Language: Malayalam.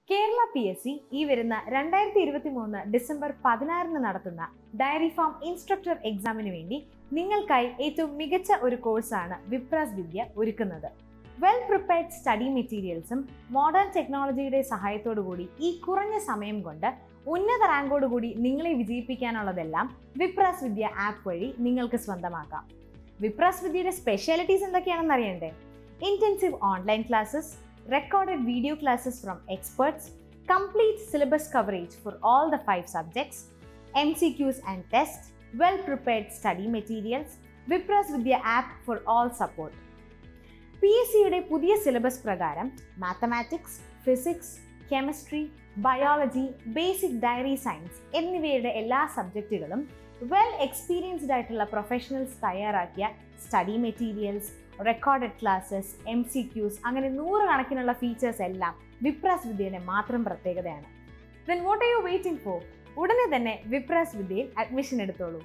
കേരള PSC ഈ വരുന്ന 2023 ഡിസംബർ 16 നടത്തുന്ന ഡയറി ഫാം ഇൻസ്ട്രക്ടർ എക്സാമിന് വേണ്ടി നിങ്ങൾക്കായി ഏറ്റവും മികച്ച ഒരു കോഴ്സാണ് വിപ്രാസ് വിദ്യ ഒരുക്കുന്നത്. വെൽ പ്രിപ്പയർഡ് സ്റ്റഡി മെറ്റീരിയൽസും മോഡേൺ ടെക്നോളജിയുടെ സഹായത്തോടുകൂടി ഈ കുറഞ്ഞ സമയം കൊണ്ട് ഉന്നത റാങ്കോടുകൂടി നിങ്ങളെ വിജയിപ്പിക്കാനുള്ളതെല്ലാം വിപ്രാസ് വിദ്യ ആപ്പ് വഴി നിങ്ങൾക്ക് സ്വന്തമാക്കാം. വിപ്രാസ് വിദ്യയുടെ സ്പെഷ്യാലിറ്റീസ് എന്തൊക്കെയാണെന്ന് അറിയണ്ടേ? Intensive online classes, recorded video classes from experts, complete syllabus coverage for all the 5 subjects, MCQs and tests, well-prepared study materials, Vipras Vidya app for all support. PSCയുടെ പുതിയ സിലബസ് പ്രകാരം mathematics, physics, chemistry, biology, basic dairy science എന്നിവയുടെ എല്ലാ സബ്ജക്റ്റുകളും വെൽ എക്സ്പീരിയൻസ്ഡ് ആയിട്ടുള്ള പ്രൊഫഷണൽസ് തയ്യാറാക്കിയ study materials, recorded classes, MCQs അങ്ങനെ 100 കണക്കിനുള്ള ഫീച്ചേഴ്സ് എല്ലാം വിപ്രാസ് വിദ്യയുടെ മാത്രം പ്രത്യേകതയാണ്. Then what are you waiting for? ഉടനെ തന്നെ വിപ്രാസ് വിദ്യയിൽ അഡ്മിഷൻ എടുത്തോളൂ.